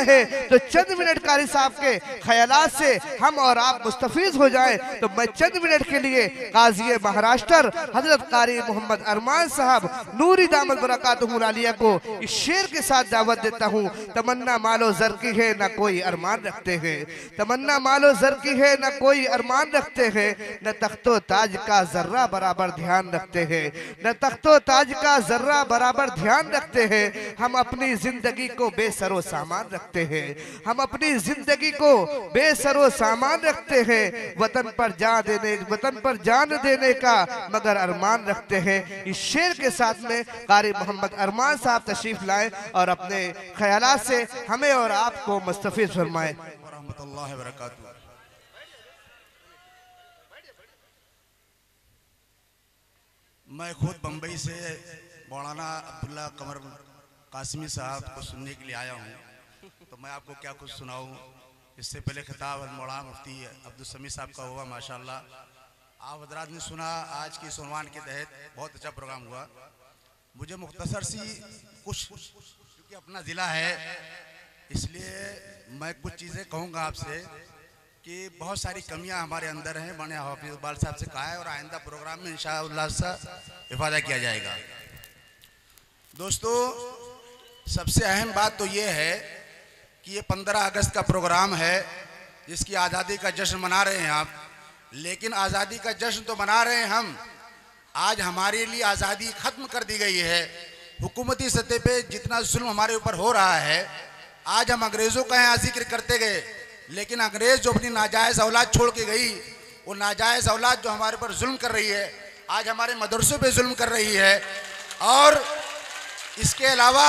है तो चंद मिनट कारी साहब के ख्यालात से हम और आप मुस्तफीज हो जाएं। तो मैं चंद मिनट के लिए काजी महाराष्ट्र हजरत कारी मोहम्मद अरमान साहब नूरी दामद बरकातुहु आलिया को इस शेर के साथ दावत देता हूँ। तमन्ना मालो जर की है न कोई अरमान रखते हैं, तमन्ना मालो जर की है न कोई अरमान रखते हैं, न तख्तो ताज का जर्रा बराबर ध्यान रखते हैं, न तख्तो ताज का जर्रा बराबर ध्यान रखते हैं। हम अपनी जिंदगी को बेसरो सामान रखते हैं, हम अपनी जिंदगी को बेसरो सामान रखते हैं। वतन पर जान देने का मगर अरमान रखते हैं। इस शेर के साथ में कारी मोहम्मद अरमान साहब तशरीफ लाएं और अपने ख्यालात से हमें और आपको मुस्तफीज फरमाएं। रहमतुल्लाहि व बरकातुहू। मैं खुद बम्बई से मौलाना अब्दुल्ला कमर कासमी साहब को सुनने के लिए आया हूँ, तो मैं आपको क्या कुछ सुनाऊँ। इससे पहले खिताब मौलाना मुफ्ती अब्दुल समी साहब का हुआ, माशाल्लाह आप हजरात ने सुना। आज की सुनवान के तहत बहुत अच्छा प्रोग्राम हुआ। मुझे मुख्तसर सी कुछ, क्योंकि अपना ज़िला है इसलिए मैं कुछ चीज़ें कहूँगा आपसे कि बहुत सारी कमियां हमारे अंदर हैं। मैंने हाफिज इकबाल साहब से कहा है और आइंदा प्रोग्राम में इंशाअल्लाह इफादा किया जाएगा। दोस्तों, सबसे अहम बात तो ये है कि ये 15 अगस्त का प्रोग्राम है जिसकी आज़ादी का जश्न मना रहे हैं आप, लेकिन आज़ादी का जश्न तो मना रहे हैं हम। आज हमारे लिए आज़ादी ख़त्म कर दी गई है। हुकूमती सतह पे जितना जुल्म हमारे ऊपर हो रहा है, आज हम अंग्रेज़ों का यहाँ जिक्र करते गए, लेकिन अंग्रेज़ जो अपनी नाजायज़ औलाद छोड़ के गई, वो नाजायज़ औलाद जो हमारे ऊपर जुल्म कर रही है, आज हमारे मदरसों पे जुल्म कर रही है। और इसके अलावा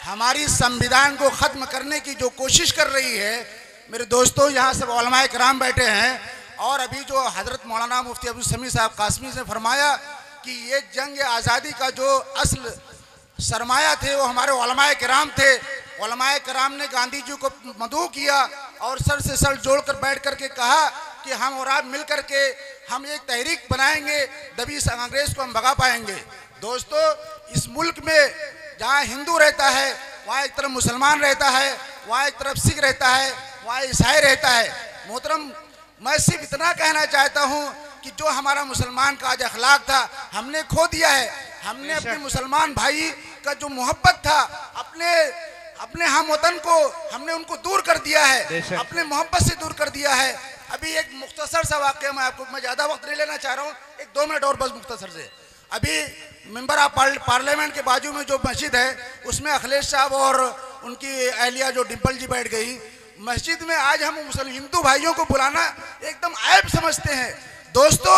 हमारी संविधान को ख़त्म करने की जो कोशिश कर रही है। मेरे दोस्तों, यहाँ सब उलमाए किराम बैठे हैं और अभी जो हज़रत मौलाना मुफ्ती अब्दुल समी साहब कासमी ने फरमाया कि ये जंग आज़ादी का जो असल सरमाया थे वो हमारे उलमाए किराम थे। उलमाए किराम ने गांधी जी को मदऊ किया और सर से सर जोड़ कर बैठ कर के कहा कि हम और आप मिल कर के हम एक तहरीक बनाएंगे, तभी इस अंग्रेज़ को हम भगा पाएंगे। दोस्तों, इस मुल्क में जहाँ हिंदू रहता है वहाँ एक तरफ मुसलमान रहता है, वहाँ एक तरफ सिख रहता है, वहाँ ईसाई रहता है। मोहतरम, मैं सिर्फ इतना कहना चाहता हूँ कि जो हमारा मुसलमान का आज अखलाक था हमने खो दिया है। हमने अपने मुसलमान भाई का जो मोहब्बत था, अपने हम वतन को हमने उनको दूर कर दिया है, अपने मोहब्बत से दूर कर दिया है। अभी एक मुख्तसर सा वाक़या मैं ज़्यादा वक्त नहीं लेना चाह रहा हूँ, एक 2 मिनट और बस मुख्तसर से। अभी मेंबर ऑफ पार्लियामेंट के बाजू में जो मस्जिद है उसमें अखिलेश साहब और उनकी अहलिया जो डिम्पल जी बैठ गई मस्जिद में। आज हम मुसलमान हिंदू भाइयों को बुलाना एकदम ऐब समझते हैं। दोस्तों,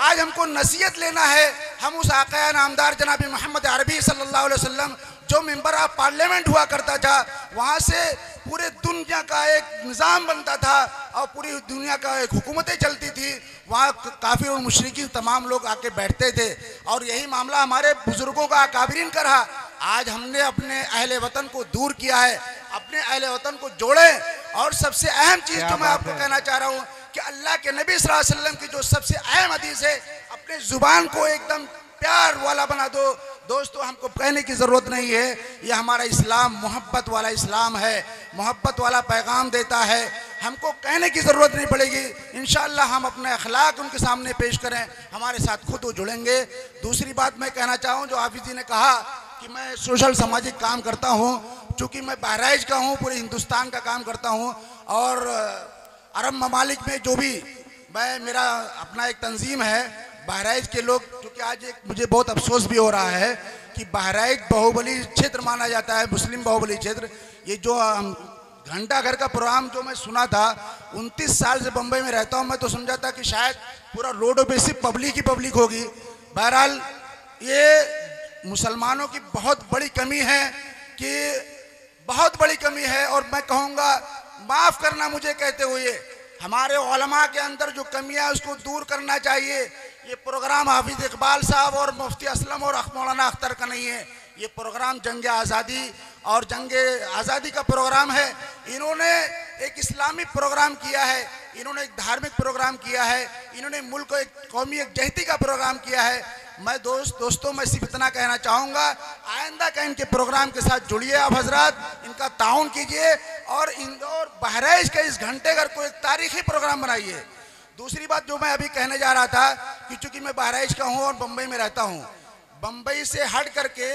आज हमको नसीहत लेना है। हम उस आक़ा नामदार जनाब मोहम्मद अरबी सल्लल्लाहु अलैहि वसल्लम जो मेंबर ऑफ पार्लियामेंट हुआ करता था, वहाँ से पूरे दुनिया का एक निज़ाम बनता था और पूरी दुनिया का एक हुकूमतें चलती थी। वहाँ काफ़िर और मुशरिकीन तमाम लोग आके बैठते थे और यही मामला हमारे बुजुर्गों का अकाबरीन का रहा। आज हमने अपने अहले वतन को दूर किया है, अपने अहले वतन को जोड़े। और सबसे अहम चीज़ जो मैं आपको कहना चाह रहा हूँ कि अल्लाह के नबी सल्लल्लाहु अलैहि वसल्लम की जो सबसे अहम हदीस है, अपने ज़ुबान को एकदम प्यार वाला बना दो। दोस्तों, हमको कहने की ज़रूरत नहीं है, ये हमारा इस्लाम मोहब्बत वाला इस्लाम है, मोहब्बत वाला पैगाम देता है। हमको कहने की ज़रूरत नहीं पड़ेगी। इंशाअल्लाह हम अपने अखलाक उनके सामने पेश करें, हमारे साथ खुद वो जुड़ेंगे। दूसरी बात मैं कहना चाहूँ, जो हाफिज़ जी ने कहा कि मैं सोशल सामाजिक काम करता हूँ, चूँकि मैं बहराइच का हूँ, पूरे हिंदुस्तान का काम करता हूँ और अरब ममालिक में जो भी मेरा अपना एक तंजीम है बहराइच के लोग, क्योंकि आज एक मुझे बहुत अफसोस भी हो रहा है कि बहराइच बाहुबली क्षेत्र माना जाता है, मुस्लिम बाहुबली क्षेत्र। ये जो घंटा घर का प्रोग्राम जो मैं सुना था, 29 साल से बम्बई में रहता हूँ, मैं तो समझा था कि शायद पूरा रोडों पे सिर्फ पब्लिक ही पब्लिक होगी। बहरहाल ये मुसलमानों की बहुत बड़ी कमी है, कि बहुत बड़ी कमी है। और मैं कहूँगा माफ़ करना मुझे कहते हुए, हमारे उलमा के अंदर जो कमियाँ है उसको दूर करना चाहिए। ये प्रोग्राम हाफिज इकबाल साहब और मुफ्ती असलम और मौलाना अख्तर का नहीं है, ये प्रोग्राम जंग आज़ादी और जंग आज़ादी का प्रोग्राम है। इन्होंने एक इस्लामी प्रोग्राम किया है, इन्होंने एक धार्मिक प्रोग्राम किया है, इन्होंने मुल्क एक कौमी एक जहती का प्रोग्राम किया है। मैं दोस्तों मैं सिर्फ इतना कहना चाहूँगा, आइंदा का इनके प्रोग्राम के साथ जुड़िए आप हजरात, इनका ताउन कीजिए और इंदौर बहराइच का इस घंटे घर को एक तारीखी प्रोग्राम बनाइए। दूसरी बात जो मैं अभी कहने जा रहा था कि चूंकि मैं बहराइच का हूँ और बम्बई में रहता हूँ, बम्बई से हट करके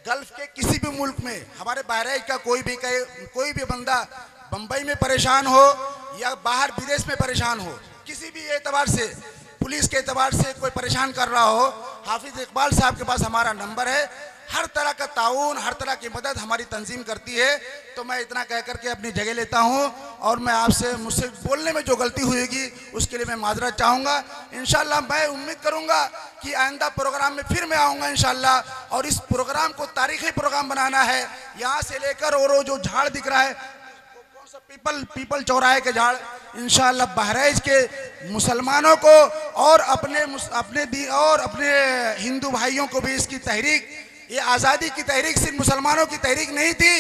गल्फ के किसी भी मुल्क में हमारे बहराइच का कोई भी बंदा बम्बई में परेशान हो या बाहर विदेश में परेशान हो, किसी भी एतबार से, पुलिस के एतबार से कोई परेशान कर रहा हो, हाफिज इकबाल साहब के पास हमारा नंबर है। हर तरह का ताउन, हर तरह की मदद हमारी तंजीम करती है। तो मैं इतना कह करके अपनी जगह लेता हूँ और मैं आपसे, मुझसे बोलने में जो गलती हुएगी उसके लिए मैं माजरत चाहूँगा। इंशाल्लाह मैं उम्मीद करूँगा कि आइंदा प्रोग्राम में फिर मैं आऊँगा इंशाल्लाह, और इस प्रोग्राम को तारीखी प्रोग्राम बनाना है। यहाँ से लेकर और वो जो झाड़ दिख रहा है, कौन सा पीपल चौराहे के झाड़, इंशाल्लाह बहराइच के मुसलमानों को और अपने हिंदू भाइयों को भी इसकी तहरीक, ये आज़ादी की तहरीक सिर्फ मुसलमानों की तहरीक नहीं थी,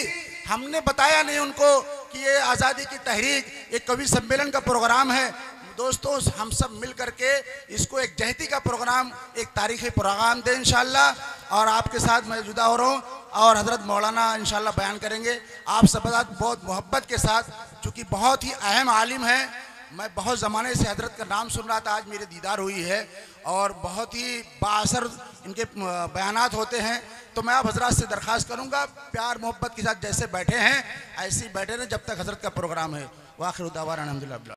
हमने बताया नहीं उनको कि ये आज़ादी की तहरीक एक कवि सम्मेलन का प्रोग्राम है। दोस्तों हम सब मिल करके इसको एक जहती का प्रोग्राम, एक तारीखी प्रोग्राम दें इंशाल्लाह, और आपके साथ मैं जुदा हो रहा हूँ और हज़रत मौलाना इंशाल्लाह बयान करेंगे आप सब बहुत मोहब्बत के साथ, चूँकि बहुत ही अहम आलिम है। मैं बहुत ज़माने से हज़रत का नाम सुन रहा था, आज मेरी दीदार हुई है और बहुत ही बाअसर इनके बयानात होते हैं। तो मैं आप हज़रात से दरख्वास्त करूँगा, प्यार मोहब्बत के साथ जैसे बैठे हैं ऐसे ही बैठे रहें जब तक हज़रत का प्रोग्राम है। वाखिर दावाना अल्हम्दुलिल्लाह।